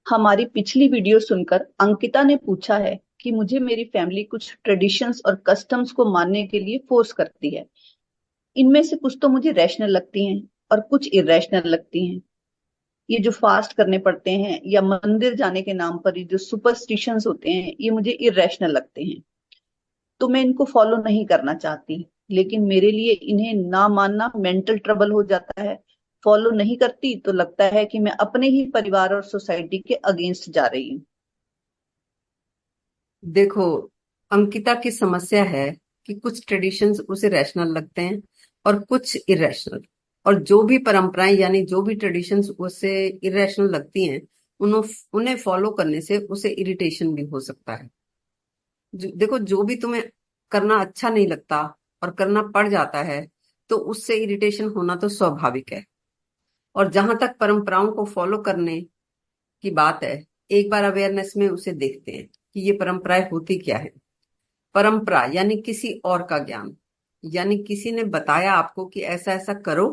हमारी पिछली वीडियो सुनकर अंकिता ने पूछा है कि मुझे मेरी फैमिली कुछ ट्रेडिशंस और कस्टम्स को मानने के लिए फोर्स करती है। इनमें से कुछ तो मुझे रैशनल लगती हैं और कुछ इरेशनल लगती हैं। ये जो फास्ट करने पड़ते हैं या मंदिर जाने के नाम पर ये जो सुपरस्टिशंस होते हैं, ये मुझे इरेशनल लगते हैं। तो मैं इनको फॉलो नहीं करना चाहती, लेकिन मेरे लिए इन्हें ना मानना मेंटल ट्रबल हो जाता है। फॉलो नहीं करती तो लगता है कि मैं अपने ही परिवार और सोसाइटी के अगेंस्ट जा रही हूँ। देखो, अंकिता की समस्या है कि कुछ ट्रेडिशंस उसे रैशनल लगते हैं और कुछ इरेशनल। और जो भी परंपराएं यानी जो भी ट्रेडिशंस उसे इरेशनल लगती हैं, उन्हों उन्हें फॉलो करने से उसे इरिटेशन भी हो सकता है। देखो, जो भी तुम्हें करना अच्छा नहीं लगता और करना पड़ जाता है, तो उससे इरिटेशन होना तो स्वाभाविक है। और जहां तक परंपराओं को फॉलो करने की बात है, एक बार अवेयरनेस में उसे देखते हैं कि ये परंपराएं होती क्या है। परंपरा यानी किसी और का ज्ञान, यानी किसी ने बताया आपको कि ऐसा ऐसा करो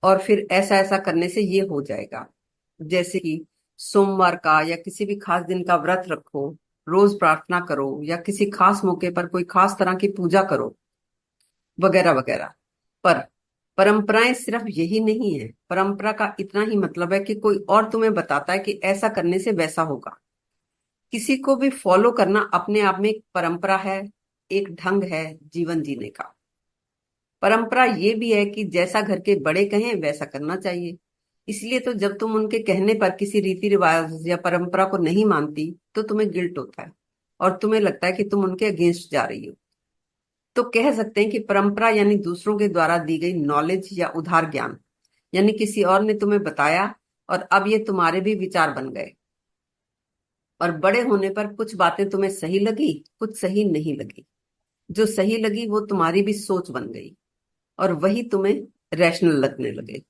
और फिर ऐसा ऐसा करने से ये हो जाएगा। जैसे कि सोमवार का या किसी भी खास दिन का व्रत रखो, रोज प्रार्थना करो या किसी खास मौके पर कोई खास तरह की पूजा करो, वगैरह वगैरह। पर परंपराएं सिर्फ यही नहीं है। परंपरा का इतना ही मतलब है कि कोई और तुम्हें बताता है कि ऐसा करने से वैसा होगा। किसी को भी फॉलो करना अपने आप में एक परंपरा है, एक ढंग है जीवन जीने का। परंपरा ये भी है कि जैसा घर के बड़े कहें वैसा करना चाहिए। इसलिए तो जब तुम उनके कहने पर किसी रीति रिवाज या परंपरा को नहीं मानती, तो तुम्हें गिल्ट होता है और तुम्हें लगता है कि तुम उनके अगेंस्ट जा रही हो। तो कह सकते हैं कि परंपरा यानी दूसरों के द्वारा दी गई नॉलेज या उधार ज्ञान, यानी किसी और ने तुम्हें बताया और अब ये तुम्हारे भी विचार बन गए। और बड़े होने पर कुछ बातें तुम्हें सही लगी, कुछ सही नहीं लगी। जो सही लगी वो तुम्हारी भी सोच बन गई और वही तुम्हें रैशनल लगने लगे।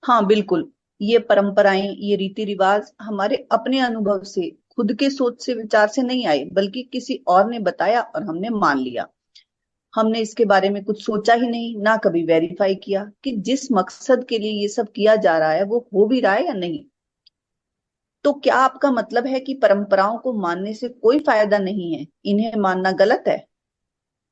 हाँ, बिल्कुल। ये परंपराएं, ये रीति रिवाज हमारे अपने अनुभव से, खुद के सोच से, विचार से नहीं आए, बल्कि किसी और ने बताया और हमने मान लिया। हमने इसके बारे में कुछ सोचा ही नहीं, ना कभी वेरीफाई किया कि जिस मकसद के लिए ये सब किया जा रहा है वो हो भी रहा है या नहीं। तो क्या आपका मतलब है कि परंपराओं को मानने से कोई फायदा नहीं है, इन्हें मानना गलत है?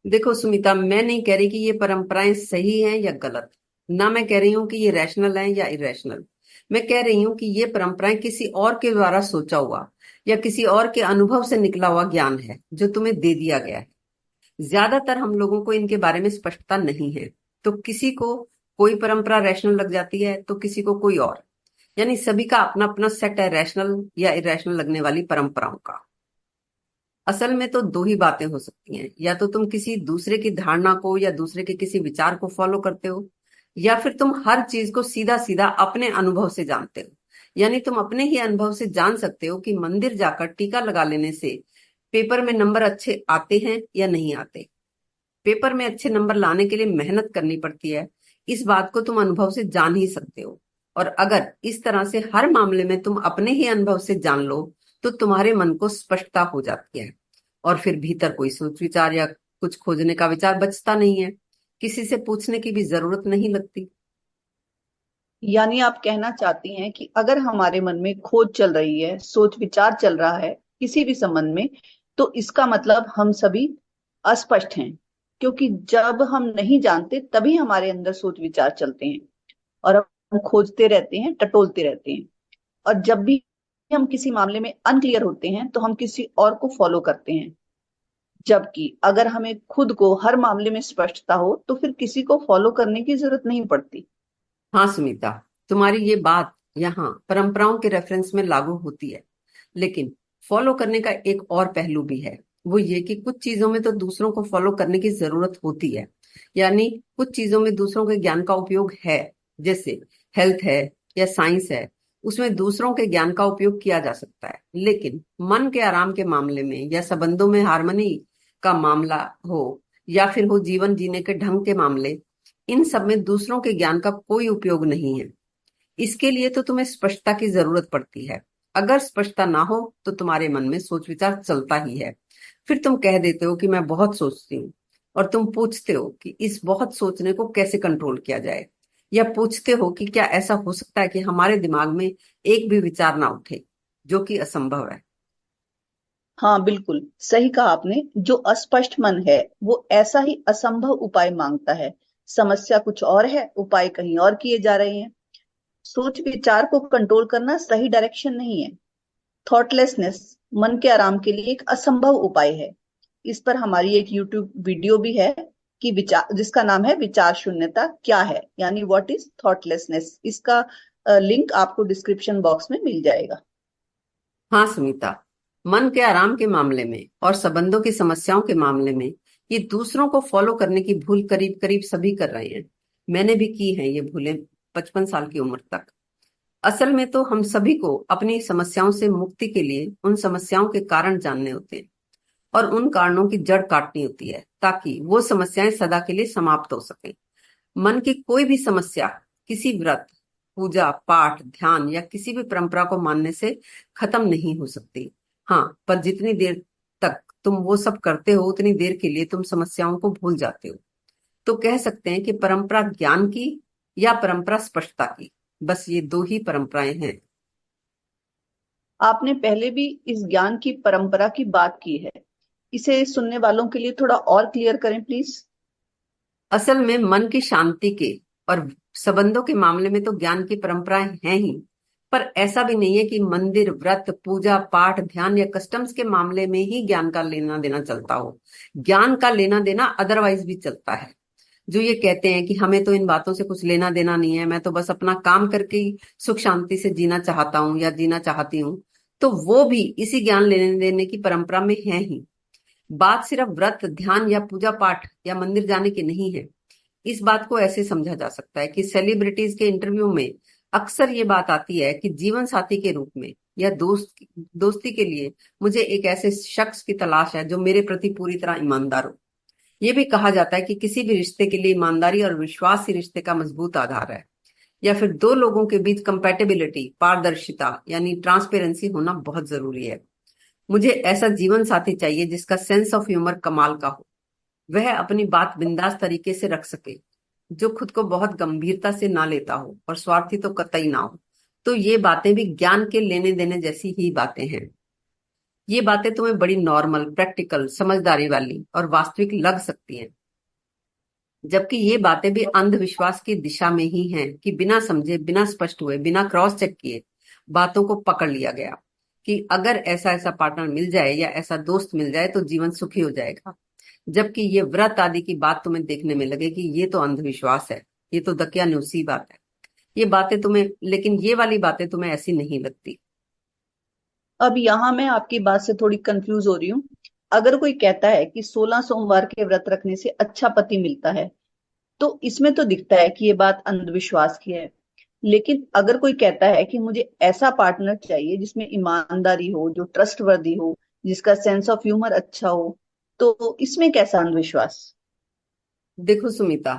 देखो सुमिता, मैं नहीं कह रही कि ये परंपराएं सही हैं या गलत। ना मैं कह रही हूँ कि ये रैशनल हैं या इरेशनल। मैं कह रही हूँ कि ये परंपराएं किसी और के द्वारा सोचा हुआ या किसी और के अनुभव से निकला हुआ ज्ञान है जो तुम्हें दे दिया गया है। ज्यादातर हम लोगों को इनके बारे में स्पष्टता नहीं है। तो किसी को कोई परंपरा रैशनल लग जाती है तो किसी को कोई और। यानी सभी का अपना अपना सेट है रैशनल या इरेशनल लगने वाली परंपराओं का। असल में तो दो ही बातें हो सकती हैं, या तो तुम किसी दूसरे की धारणा को या दूसरे के किसी विचार को फॉलो करते हो, या फिर तुम हर चीज को सीधा सीधा अपने अनुभव से जानते हो। यानी तुम अपने ही अनुभव से जान सकते हो कि मंदिर जाकर टीका लगा लेने से पेपर में नंबर अच्छे आते हैं या नहीं आते। पेपर में अच्छे नंबर लाने के लिए मेहनत करनी पड़ती है। इस बात को तुम अनुभव से जान ही सकते हो। और अगर इस तरह से हर मामले में तुम अपने ही अनुभव से जान लो, तो तुम्हारे मन को स्पष्टता हो जाती है और फिर भीतर कोई सोच विचार या कुछ खोजने का विचार बचता नहीं है। किसी से पूछने की भी जरूरत नहीं लगती। यानी आप कहना चाहती हैं कि अगर हमारे मन में खोज चल रही है, सोच विचार चल रहा है किसी भी संबंध में, तो इसका मतलब हम सभी अस्पष्ट हैं। क्योंकि जब हम नहीं जानते तभी हमारे अंदर सोच विचार चलते हैं और हम खोजते रहते हैं, टटोलते रहते हैं। और जब भी हम किसी मामले में अनक्लियर होते हैं तो हम किसी और को फॉलो करते हैं। जबकि अगर हमें खुद को हर मामले में स्पष्टता हो तो फिर किसी को फॉलो करने की जरूरत नहीं पड़ती। हाँ सुमिता, तुम्हारी ये बात यहाँ परंपराओं के रेफरेंस में लागू होती है। लेकिन फॉलो करने का एक और पहलू भी है। वो ये कि कुछ चीजों में तो दूसरों को फॉलो करने की जरूरत होती है। यानी कुछ चीजों में दूसरों के ज्ञान का उपयोग है। जैसे हेल्थ है या साइंस है, उसमें दूसरों के ज्ञान का उपयोग किया जा सकता है। लेकिन मन के आराम के मामले में या संबंधों में हार्मनी का मामला हो, या फिर हो जीवन जीने के ढंग के मामले, इन सब में दूसरों के ज्ञान का कोई उपयोग नहीं है। इसके लिए तो तुम्हें स्पष्टता की जरूरत पड़ती है। अगर स्पष्टता ना हो तो तुम्हारे मन में सोच विचार चलता ही है। फिर तुम कह देते हो कि मैं बहुत सोचती हूँ, और तुम पूछते हो कि इस बहुत सोचने को कैसे कंट्रोल किया जाए, या पूछते हो कि क्या ऐसा हो सकता है कि हमारे दिमाग में एक भी विचार ना उठे, जो कि असंभव है। हाँ बिल्कुल सही कहा आपने। जो अस्पष्ट मन है वो ऐसा ही असंभव उपाय मांगता है। समस्या कुछ और है, उपाय कहीं और किए जा रहे हैं। सोच विचार को कंट्रोल करना सही डायरेक्शन नहीं है। थॉटलेसनेस मन के आराम के लिए एक असंभव उपाय है। इस पर हमारी एक यूट्यूब वीडियो भी है कि विचार, जिसका नाम है विचार शून्यता क्या है, यानी व्हाट इज थॉटलेसनेस। इसका लिंक आपको डिस्क्रिप्शन बॉक्स में मिल जाएगा। हाँ सुनीता, मन के आराम के मामले में और संबंधों की समस्याओं के मामले में ये दूसरों को फॉलो करने की भूल करीब करीब सभी कर रहे हैं। मैंने भी की है ये भूलें, 55 साल की उम्र तक। असल में तो हम सभी को अपनी समस्याओं से मुक्ति के लिए उन समस्याओं के कारण जानने होते हैं और उन कारणों की जड़ काटनी होती है, ताकि वो समस्याएं सदा के लिए समाप्त हो सकें। मन की कोई भी समस्या किसी व्रत, पूजा पाठ, ध्यान या किसी भी परंपरा को मानने से खत्म नहीं हो सकती। हाँ, पर जितनी देर तक तुम वो सब करते हो उतनी देर के लिए तुम समस्याओं को भूल जाते हो। तो कह सकते हैं कि परंपरा ज्ञान की या परंपरा स्पष्टता की, बस ये दो ही परंपराएं हैं। आपने पहले भी इस ज्ञान की परंपरा की बात की है। इसे सुनने वालों के लिए थोड़ा और क्लियर करें प्लीज। असल में मन की शांति के और संबंधों के मामले में तो ज्ञान की परंपराएं हैं ही, पर ऐसा भी नहीं है कि मंदिर, व्रत, पूजा पाठ, ध्यान या कस्टम्स के मामले में ही ज्ञान का लेना देना चलता हो। ज्ञान का लेना देना अदरवाइज भी चलता है। जो ये कहते हैं कि हमें तो इन बातों से कुछ लेना देना नहीं है, मैं तो बस अपना काम करके ही सुख शांति से जीना चाहता हूँ या जीना चाहती हूँ, तो वो भी इसी ज्ञान लेने देने की परंपरा में है ही। बात सिर्फ व्रत, ध्यान या पूजा पाठ या मंदिर जाने की नहीं है। इस बात को ऐसे समझा जा सकता है कि सेलिब्रिटीज के इंटरव्यू में अक्सर ये बात आती है कि जीवन साथी के रूप में या दोस्ती के लिए मुझे एक ऐसे शख्स की तलाश है जो मेरे प्रति पूरी तरह ईमानदार हो। ये भी कहा जाता है कि किसी भी रिश्ते के लिए ईमानदारी और विश्वास ही रिश्ते का मजबूत आधार है। या फिर दो लोगों के बीच कंपेटेबिलिटी, पारदर्शिता यानी ट्रांसपेरेंसी होना बहुत जरूरी है। मुझे ऐसा जीवन साथी चाहिए जिसका सेंस ऑफ ह्यूमर कमाल का हो, वह अपनी बात बिंदास तरीके से रख सके, जो खुद को बहुत गंभीरता से ना लेता हो और स्वार्थी तो कतई ना हो। तो ये बातें भी ज्ञान के लेने देने जैसी ही बातें हैं। ये बातें तुम्हें बड़ी नॉर्मल, प्रैक्टिकल, समझदारी वाली और वास्तविक लग सकती हैं, जबकि ये बातें भी अंधविश्वास की दिशा में ही हैं कि बिना समझे, बिना स्पष्ट हुए, बिना क्रॉस चेक किए बातों को पकड़ लिया गया कि अगर ऐसा ऐसा पार्टनर मिल जाए या ऐसा दोस्त मिल जाए तो जीवन सुखी हो जाएगा। जबकि ये व्रत आदि की बात तुम्हें देखने में लगे कि ये तो अंधविश्वास है, ये तो दकियानूसी बात है। ये बातें तुम्हें, लेकिन ये वाली बातें तुम्हें ऐसी नहीं लगती। अब यहाँ मैं आपकी बात से थोड़ी कंफ्यूज हो रही हूँ। अगर कोई कहता है कि 16 सोमवार के व्रत रखने से अच्छा पति मिलता है, तो इसमें तो दिखता है कि ये बात अंधविश्वास की है। लेकिन अगर कोई कहता है कि मुझे ऐसा पार्टनर चाहिए जिसमें ईमानदारी हो, जो ट्रस्टवर्दी हो, जिसका सेंस ऑफ ह्यूमर अच्छा हो, तो इसमें कैसा अंधविश्वास? देखो सुमिता,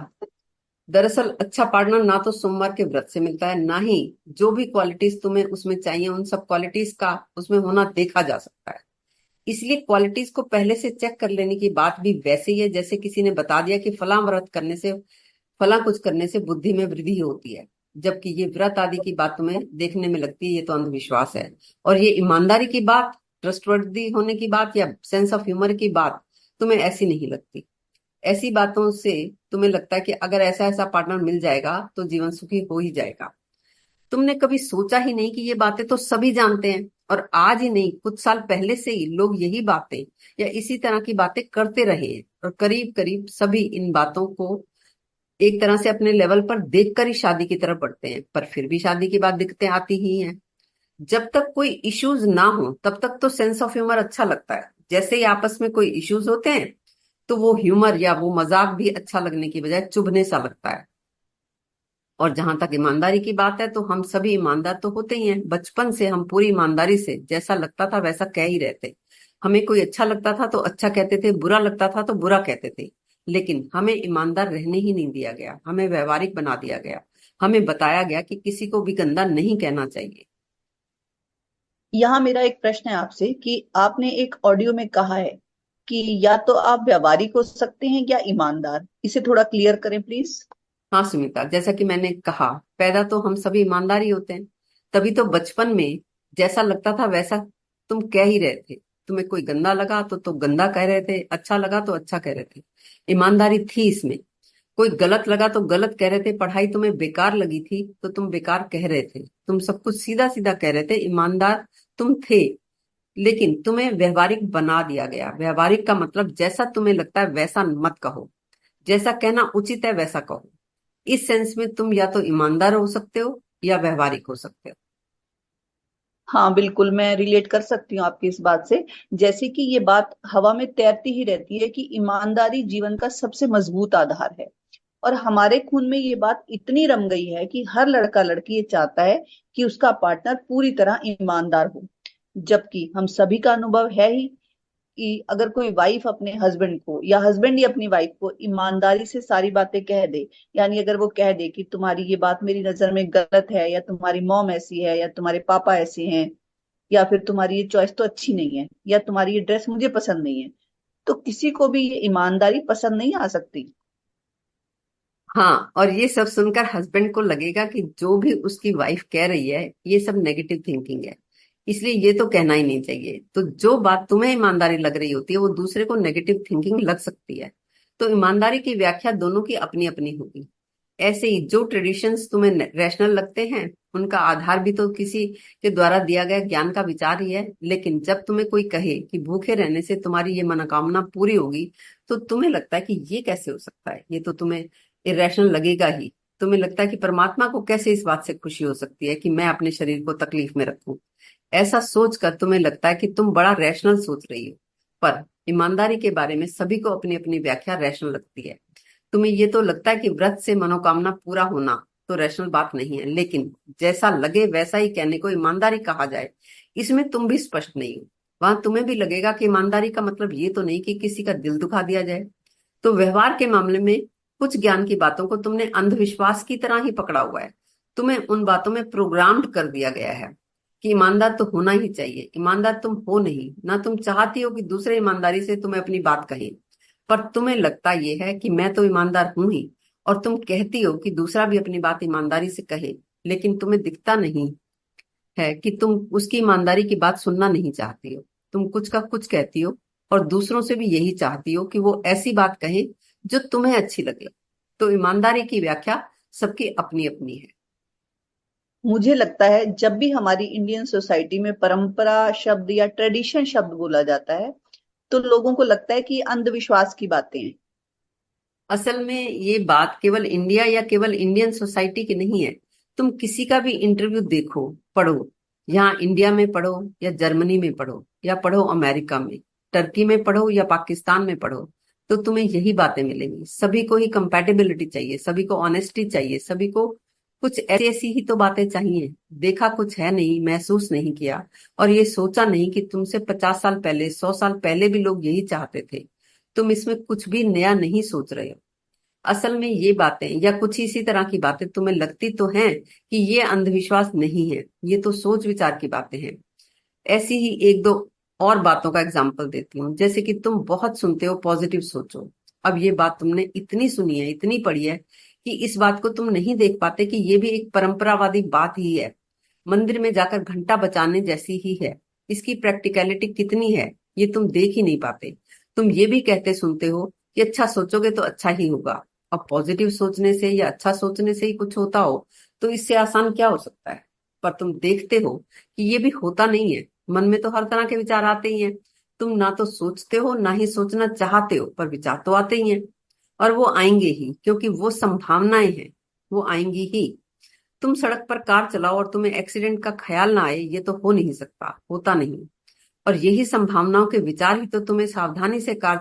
दरअसल अच्छा पार्टनर ना तो सोमवार के व्रत से मिलता है, ना ही जो भी क्वालिटीज तुम्हें उसमें चाहिए उन सब क्वालिटीज का उसमें होना देखा जा सकता है। इसलिए क्वालिटीज को पहले से चेक कर लेने की बात भी वैसे ही है जैसे किसी ने बता दिया कि फलां व्रत करने से, फलां कुछ करने से बुद्धि में वृद्धि होती है। जबकि ये व्रत आदि की बात तुम्हें देखने में लगती है ये तो अंधविश्वास है। और ये ईमानदारी की बात, ट्रस्टवर्दी होने की बात या सेंस ऑफ ह्यूमर की बात तुम्हें ऐसी नहीं लगती। ऐसी बातों से तुम्हें लगता है कि अगर ऐसा ऐसा पार्टनर मिल जाएगा तो जीवन सुखी हो ही जाएगा। तुमने कभी सोचा ही नहीं कि ये बातें तो सभी जानते हैं, और आज ही नहीं, कुछ साल पहले से ही लोग यही बातें या इसी तरह की बातें करते रहे हैं, और करीब करीब सभी इन बातों को एक तरह से अपने लेवल पर देखकर ही शादी की तरफ बढ़ते हैं। पर फिर भी शादी के बाद दिक्कतें आती ही हैं। जब तक कोई इश्यूज ना हो तब तक तो सेंस ऑफ ह्यूमर अच्छा लगता है। जैसे ही आपस में कोई इश्यूज होते हैं तो वो ह्यूमर या वो मजाक भी अच्छा लगने की बजाय चुभने सा लगता है। और जहां तक ईमानदारी की बात है तो हम सभी ईमानदार तो होते ही हैं। बचपन से हम पूरी ईमानदारी से जैसा लगता था वैसा कह ही रहते। हमें कोई अच्छा लगता था तो अच्छा कहते थे, बुरा लगता था तो बुरा कहते थे। लेकिन हमें ईमानदार रहने ही नहीं दिया गया, हमें व्यवहारिक बना दिया गया। हमें बताया गया कि किसी को भी गंदा नहीं कहना चाहिए। यहाँ मेरा एक प्रश्न है आपसे कि आपने एक ऑडियो में कहा है कि या तो आप व्यावहारिक हो सकते हैं या ईमानदार। इसे थोड़ा क्लियर करें प्लीज। हाँ सुमिता, जैसा कि मैंने कहा, पैदा तो हम सभी ईमानदार ही होते हैं। तभी तो बचपन में जैसा लगता था वैसा तुम कह ही रहे थे। तुम्हें कोई गंदा लगा तो गंदा कह रहे थे, अच्छा लगा तो अच्छा कह रहे थे। ईमानदारी थी इसमें। कोई गलत लगा तो गलत कह रहे थे, पढ़ाई तुम्हें बेकार लगी थी तो तुम बेकार कह रहे थे, तुम सब कुछ सीधा सीधा कह रहे थे, ईमानदार तुम थे। लेकिन तुम्हें व्यवहारिक बना दिया गया। व्यवहारिक का मतलब जैसा तुम्हें लगता है वैसा मत कहो, जैसा कहना उचित है वैसा कहो। इस सेंस में तुम या तो ईमानदार हो सकते हो या व्यवहारिक हो सकते हो। हाँ बिल्कुल, मैं रिलेट कर सकती हूँ आपकी इस बात से। जैसे कि ये बात हवा में तैरती ही रहती है कि ईमानदारी जीवन का सबसे मजबूत आधार है। और हमारे खून में ये बात इतनी रम गई है कि हर लड़का लड़की ये चाहता है कि उसका पार्टनर पूरी तरह ईमानदार हो। जबकि हम सभी का अनुभव है ही कि अगर कोई वाइफ अपने हस्बैंड को या हस्बैंड ही अपनी वाइफ को ईमानदारी से सारी बातें कह दे, यानी अगर वो कह दे कि तुम्हारी ये बात मेरी नजर में गलत है, या तुम्हारी मॉम ऐसी है, या तुम्हारे पापा ऐसे हैं, या फिर तुम्हारी ये चॉइस तो अच्छी नहीं है, या तुम्हारी ये ड्रेस मुझे पसंद नहीं है, तो किसी को भी ये ईमानदारी पसंद नहीं आ सकती। हाँ, और ये सब सुनकर हस्बैंड को लगेगा कि जो भी उसकी वाइफ कह रही है ये सब नेगेटिव थिंकिंग है, इसलिए ये तो कहना ही नहीं चाहिए। तो जो बात तुम्हें ईमानदारी लग रही होती है वो दूसरे को नेगेटिव थिंकिंग लग सकती है। तो ईमानदारी की व्याख्या दोनों की अपनी अपनी होगी। ऐसे ही जो ट्रेडिशंस तुम्हें रैशनल लगते हैं उनका आधार भी तो किसी के द्वारा दिया गया ज्ञान का विचार ही है। लेकिन जब तुम्हें कोई कहे कि भूखे रहने से तुम्हारी ये मनोकामना पूरी होगी, तो तुम्हें लगता है कि ये कैसे हो सकता है, ये तो तुम्हें इरेशनल लगेगा ही। तुम्हें लगता है कि परमात्मा को कैसे इस बात से खुशी हो सकती है कि मैं अपने शरीर को तकलीफ में रखूं। ऐसा सोचकर तुम्हें लगता है कि तुम बड़ा रैशनल सोच रही हो। पर ईमानदारी के बारे में सभी को अपनी अपनी व्याख्या रैशनल लगती है। तुम्हें ये तो लगता है कि व्रत से मनोकामना पूरा होना तो रैशनल बात नहीं है, लेकिन जैसा लगे वैसा ही कहने को ईमानदारी कहा जाए, इसमें तुम भी स्पष्ट नहीं हो। वहां तुम्हें भी लगेगा कि ईमानदारी का मतलब ये तो नहीं कि किसी का दिल दुखा दिया जाए। तो व्यवहार के मामले में कुछ ज्ञान की बातों को तुमने अंधविश्वास की तरह ही पकड़ा हुआ है। तुम्हें उन बातों में प्रोग्राम्ड कर दिया गया है कि ईमानदार तो होना ही चाहिए। ईमानदार तुम हो नहीं, ना तुम चाहती हो कि दूसरे ईमानदारी से तुम्हें अपनी बात कहें। पर तुम्हें लगता यह है कि मैं तो ईमानदार हूं ही, और तुम कहती हो कि दूसरा भी अपनी बात ईमानदारी से कहे। लेकिन तुम्हें दिखता नहीं है कि तुम उसकी ईमानदारी की बात सुनना नहीं चाहती हो। तुम कुछ का कुछ कहती हो और दूसरों से भी यही चाहती हो कि वो ऐसी बात कहे जो तुम्हें अच्छी लगे। तो ईमानदारी की व्याख्या सबकी अपनी अपनी है। मुझे लगता है जब भी हमारी इंडियन सोसाइटी में परंपरा शब्द या ट्रेडिशन शब्द बोला जाता है, तो लोगों को लगता है कि ये अंधविश्वास की बातें हैं। असल में ये बात केवल इंडिया या केवल इंडियन सोसाइटी की नहीं है। तुम किसी का भी इंटरव्यू देखो, पढ़ो, यहाँ इंडिया में पढ़ो या जर्मनी में पढ़ो या पढ़ो अमेरिका में, टर्की में पढ़ो या पाकिस्तान में पढ़ो, तो तुम्हें यही बातें मिलेंगी। सभी को ही कंपैटिबिलिटी चाहिए, सभी को ऑनेस्टी चाहिए, सभी को कुछ ऐसी ऐसी ही तो बातें चाहिए। देखा कुछ है नहीं, महसूस नहीं किया, और ये सोचा नहीं कि तुमसे 50 साल पहले, 100 साल पहले भी लोग यही चाहते थे। तुम इसमें कुछ भी नया नहीं सोच रहे हो। असल में ये बातें या कुछ इसी तरह की बातें तुम्हें लगती तो हैं कि ये अंधविश्वास नहीं है, ये तो सोच विचार की बातें हैं। ऐसी ही एक दो और बातों का एग्जाम्पल देती हूँ। जैसे कि तुम बहुत सुनते हो पॉजिटिव सोचो। अब ये बात तुमने इतनी सुनी है, इतनी पढ़ी है कि इस बात को तुम नहीं देख पाते कि ये भी एक परंपरावादी बात ही है, मंदिर में जाकर घंटा बजाने जैसी ही है। इसकी प्रैक्टिकलिटी कितनी है ये तुम देख ही नहीं पाते। तुम ये भी कहते सुनते हो कि अच्छा सोचोगे तो अच्छा ही होगा। अब पॉजिटिव सोचने से या अच्छा सोचने से ही कुछ होता हो तो इससे आसान क्या हो सकता है। पर तुम देखते हो कि ये भी होता नहीं है। मन में तो हर तरह के विचार आते ही हैं। तुम ना तो सोचते हो ना ही सोचना चाहते हो, पर विचार तो आते ही हैं। और वो आएंगे ही, क्योंकि वो संभावनाएं हैं, वो आएंगी ही। तुम सड़क पर कार चलाओ और तुम्हें एक्सीडेंट का ख्याल ना आए, ये तो हो नहीं सकता, होता नहीं। और यही संभावनाओं के विचार ही तो तुम्हें सावधानी से कार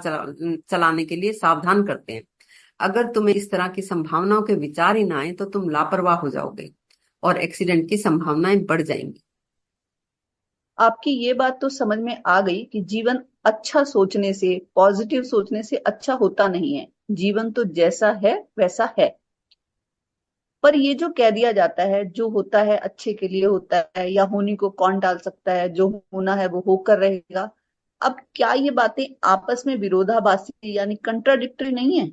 चलाने के लिए सावधान करते हैं। अगर तुम्हें इस तरह की संभावनाओं के विचार ही ना आए तो तुम लापरवाह हो जाओगे और एक्सीडेंट की संभावनाएं बढ़ जाएंगी। आपकी ये बात तो समझ में आ गई कि जीवन अच्छा सोचने से, पॉजिटिव सोचने से अच्छा होता नहीं है। जीवन तो जैसा है वैसा है। पर ये जो कह दिया जाता है जो होता है अच्छे के लिए होता है, या होने को कौन टाल सकता है, जो होना है वो होकर रहेगा, अब क्या ये बातें आपस में विरोधाभासी यानी कंट्राडिक्टरी नहीं है?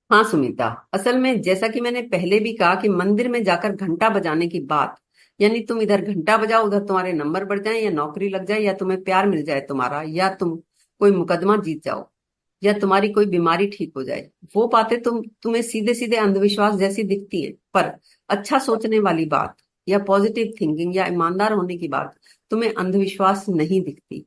हाँ सुमिता, असल में जैसा कि मैंने पहले भी कहा कि मंदिर में जाकर घंटा बजाने की बात, यानी तुम इधर घंटा बजाओ, उधर तुम्हारे नंबर बढ़ जाए, या नौकरी लग जाए, या तुम्हें प्यार मिल जाए तुम्हारा, या तुम कोई मुकदमा जीत जाओ, या तुम्हारी कोई बीमारी ठीक हो जाए, वो बातें तुम्हें सीधे सीधे अंधविश्वास जैसी दिखती हैं। पर अच्छा सोचने वाली बात, या पॉजिटिव थिंकिंग, या ईमानदार होने की बात तुम्हें अंधविश्वास नहीं दिखती।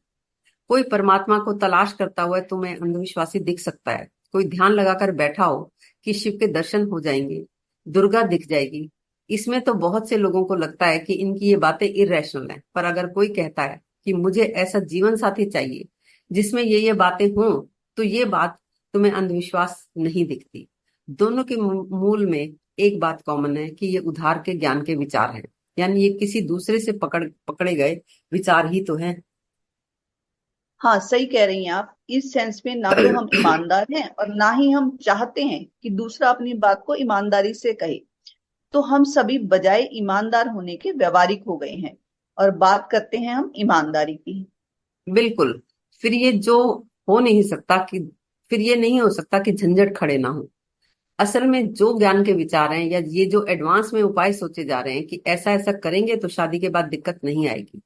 कोई परमात्मा को तलाश करता हुआ तुम्हें अंधविश्वासी दिख सकता है। कोई ध्यान लगाकर बैठा हो कि शिव के दर्शन हो जाएंगे, दुर्गा दिख जाएगी, इसमें तो बहुत से लोगों को लगता है कि इनकी ये बातें इरेशनल हैं। पर अगर कोई कहता है कि मुझे ऐसा जीवन साथी चाहिए जिसमें ये बातें हों, तो ये बात तुम्हें अंधविश्वास नहीं दिखती। दोनों के मूल में एक बात कॉमन है कि ये उधार के ज्ञान के विचार हैं, यानी ये किसी दूसरे से पकड़े गए विचार ही तो हैं। हाँ, सही कह रही हैं आप। इस सेंस में ना तो हम ईमानदार हैं और ना ही हम चाहते हैं कि दूसरा अपनी बात को ईमानदारी से कहे। तो हम सभी बजाय ईमानदार होने के व्यवहारिक हो गए हैं और बात करते हैं हम ईमानदारी की। बिल्कुल। फिर ये जो हो नहीं सकता कि फिर ये नहीं हो सकता कि झंझट खड़े ना हो। असल में जो ज्ञान के विचार हैं, या ये जो एडवांस में उपाय सोचे जा रहे हैं कि ऐसा ऐसा करेंगे तो शादी के बाद दिक्कत नहीं आएगी,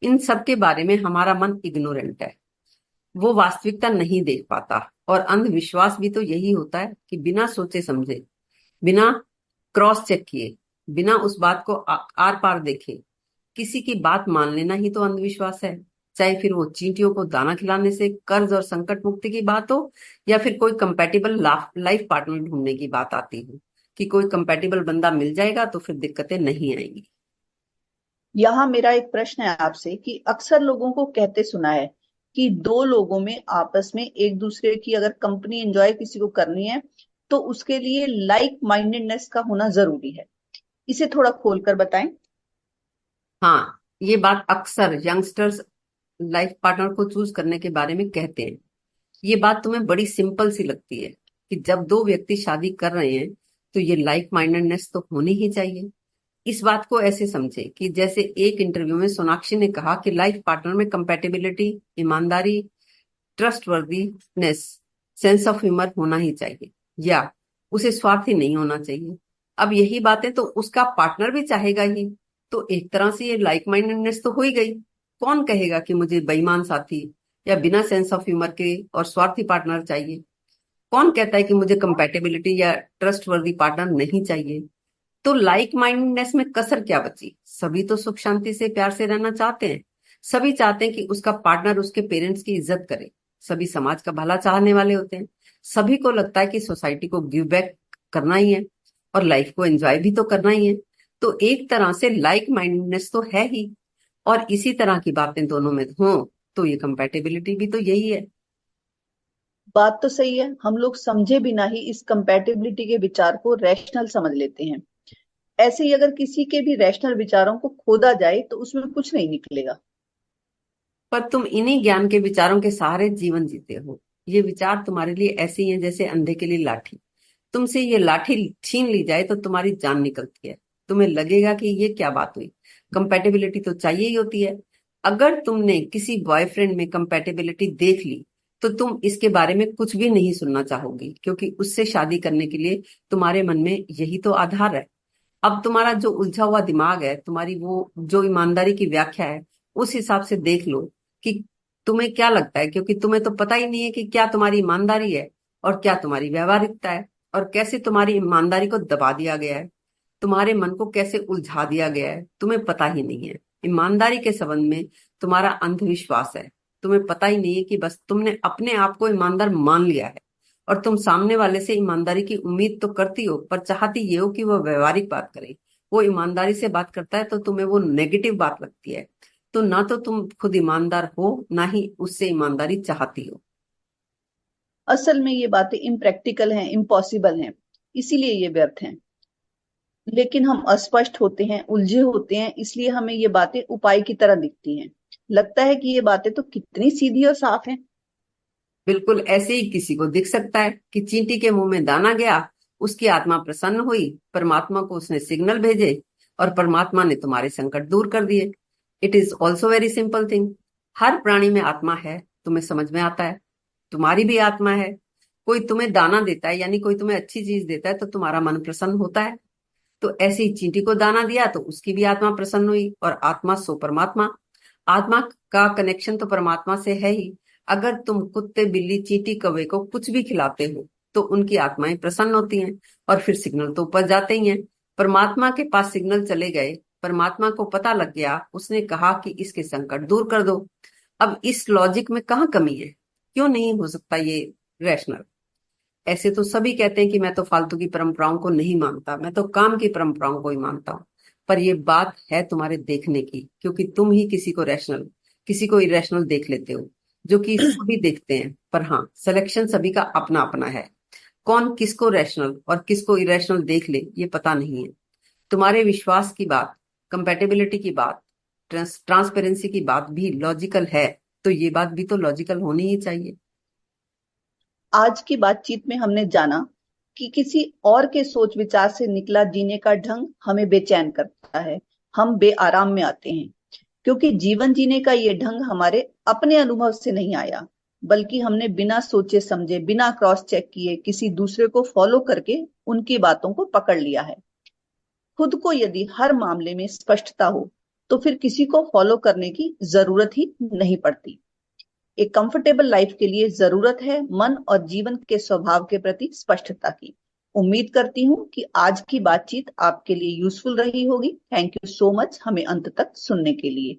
इन सब के बारे में हमारा मन इग्नोरेंट है। वो वास्तविकता नहीं देख पाता। और अंधविश्वास भी तो यही होता है कि बिना सोचे समझे, बिना क्रॉस चेक किए, बिना उस बात को आर पार देखे किसी की बात मान लेना ही तो अंधविश्वास है। चाहे फिर वो चींटियों को दाना खिलाने से कर्ज और संकट मुक्ति की बात हो, या फिर कोई कंपैटिबल लाइफ पार्टनर ढूंढने की बात आती हो कि कोई कंपैटिबल बंदा मिल जाएगा तो फिर दिक्कतें नहीं आएंगी। यहाँ मेरा एक प्रश्न है आपसे कि अक्सर लोगों को कहते सुना है कि दो लोगों में आपस में एक दूसरे की अगर कंपनी एंजॉय किसी को करनी है तो उसके लिए लाइक माइंडेडनेस का होना जरूरी है। इसे थोड़ा खोलकर बताएं। हाँ, ये बात अक्सर यंगस्टर्स लाइफ पार्टनर को चूज करने के बारे में कहते हैं। ये बात तुम्हें बड़ी सिंपल सी लगती है कि जब दो व्यक्ति शादी कर रहे हैं तो ये लाइक माइंडेडनेस तो होनी ही चाहिए। इस बात को ऐसे समझे कि जैसे एक इंटरव्यू में सोनाक्षी ने कहा कि लाइफ पार्टनर में कंपेटेबिलिटी, ईमानदारी, ट्रस्टवर्दीनेस, सेंस ऑफ ह्यूमर होना ही चाहिए, या उसे स्वार्थी नहीं होना चाहिए। अब यही बातें तो उसका पार्टनर भी चाहेगा ही, तो एक तरह से ये लाइक माइंडेडनेस तो हो ही गई। कौन कहेगा कि मुझे बेईमान साथी या बिना सेंस ऑफ ह्यूमर के और स्वार्थी पार्टनर चाहिए? कौन कहता है कि मुझे कंपेटेबिलिटी या ट्रस्टवर्दी पार्टनर नहीं चाहिए? तो लाइक माइंडनेस में कसर क्या बची? सभी तो सुख शांति से प्यार से रहना चाहते हैं। सभी चाहते हैं कि उसका पार्टनर उसके पेरेंट्स की इज्जत करे। सभी समाज का भला चाहने वाले होते हैं। सभी को लगता है कि सोसाइटी को गिव बैक करना ही है और लाइफ को एंजॉय भी तो करना ही है। तो एक तरह से लाइक माइंडनेस तो है ही, और इसी तरह की बातें दोनों में हो तो ये कंपेटेबिलिटी भी तो यही है। बात तो सही है, हम लोग समझे बिना ही इस कंपैटिबिलिटी के विचार को रैशनल समझ लेते हैं। ऐसे ही अगर किसी के भी रैशनल विचारों को खोदा जाए तो उसमें कुछ नहीं निकलेगा। पर तुम इन्हीं ज्ञान के विचारों के सहारे जीवन जीते हो। ये विचार तुम्हारे लिए ऐसे ही हैं जैसे अंधे के लिए लाठी। तुमसे ये लाठी छीन ली जाए तो तुम्हारी जान निकलती है। तुम्हें लगेगा कि ये क्या बात हुई, कंपैटिबिलिटी तो चाहिए ही होती है। अगर तुमने किसी बॉयफ्रेंड में कंपैटिबिलिटी देख ली तो तुम इसके बारे में कुछ भी नहीं सुनना चाहोगी, क्योंकि उससे शादी करने के लिए तुम्हारे मन में यही तो आधार है। अब तुम्हारा जो उलझा हुआ दिमाग है, तुम्हारी वो जो ईमानदारी की व्याख्या है, उस हिसाब से देख लो कि तुम्हें क्या लगता है, क्योंकि तुम्हें तो पता ही नहीं है कि क्या तुम्हारी ईमानदारी है और क्या तुम्हारी व्यवहारिकता है, और कैसे तुम्हारी ईमानदारी को दबा दिया गया है, तुम्हारे मन को कैसे उलझा दिया गया है, तुम्हें पता ही नहीं है। ईमानदारी के संबंध में तुम्हारा अंधविश्वास है। तुम्हें पता ही नहीं है कि बस तुमने अपने आप को ईमानदार मान लिया है, और तुम सामने वाले से ईमानदारी की उम्मीद तो करती हो, पर चाहती ये हो कि वो व्यवहारिक बात करे। वो ईमानदारी से बात करता है तो तुम्हें वो नेगेटिव बात लगती है। तो ना तो तुम खुद ईमानदार हो, ना ही उससे ईमानदारी चाहती हो। असल में ये बातें इम्प्रैक्टिकल हैं, इम्पॉसिबल हैं, इसीलिए ये व्यर्थ हैं। लेकिन हम अस्पष्ट होते हैं, उलझे होते हैं, इसलिए हमें ये बातें उपाय की तरह दिखती हैं। लगता है कि ये बातें तो कितनी सीधी और साफ हैं। बिल्कुल ऐसे ही किसी को दिख सकता है कि चींटी के मुंह में दाना गया, उसकी आत्मा प्रसन्न हुई, परमात्मा को उसने सिग्नल भेजे, और परमात्मा ने तुम्हारे संकट दूर कर दिए। It is also very simple thing. हर प्राणी में आत्मा है, तुम्हें समझ में आता है। तुम्हारी भी आत्मा है। कोई तुम्हें दाना देता है यानी कोई तुम्हें अच्छी चीज देता है तो तुम्हारा मन प्रसन्न होता है। तो ऐसे ही चींटी को दाना दिया तो उसकी भी आत्मा प्रसन्न हुई, और आत्मा सो परमात्मा। आत्मा का कनेक्शन तो परमात्मा से है ही। अगर तुम कुत्ते बिल्ली चींटी कौवे को कुछ भी खिलाते हो तो उनकी आत्माएं प्रसन्न होती हैं, और फिर सिग्नल तो ऊपर जाते ही हैं। परमात्मा के पास सिग्नल चले गए, परमात्मा को पता लग गया, उसने कहा कि इसके संकट दूर कर दो। अब इस लॉजिक में कहाँ कमी है? क्यों नहीं हो सकता ये रैशनल? ऐसे तो सभी कहते हैं कि मैं तो फालतू की परंपराओं को नहीं मानता, मैं तो काम की परंपराओं को ही मानता हूँ। पर ये बात है तुम्हारे देखने की, क्योंकि तुम ही किसी को रैशनल, किसी को इरेशनल देख लेते हो, जो कि सभी देखते हैं। पर हाँ, सिलेक्शन सभी का अपना अपना है। कौन किसको रैशनल और किसको इरेशनल देख ले ये पता नहीं है। तुम्हारे विश्वास की बात, कंपेटेबिलिटी की बात, ट्रांसपेरेंसी की बात भी लॉजिकल है, तो ये बात भी तो लॉजिकल होनी ही चाहिए। आज की बातचीत में हमने जाना कि किसी और के सोच विचार से निकला जीने का ढंग हमें बेचैन करता है, हम बेआराम में आते हैं, क्योंकि जीवन जीने का ये ढंग हमारे अपने अनुभव से नहीं आया, बल्कि हमने बिना सोचे समझे, बिना क्रॉस चेक किए किसी दूसरे को फॉलो करके उनकी बातों को पकड़ लिया है। खुद को यदि हर मामले में स्पष्टता हो तो फिर किसी को फॉलो करने की जरूरत ही नहीं पड़ती। एक कंफर्टेबल लाइफ के लिए जरूरत है मन और जीवन के स्वभाव के प्रति स्पष्टता की। उम्मीद करती हूँ कि आज की बातचीत आपके लिए यूजफुल रही होगी। थैंक यू सो मच हमें अंत तक सुनने के लिए।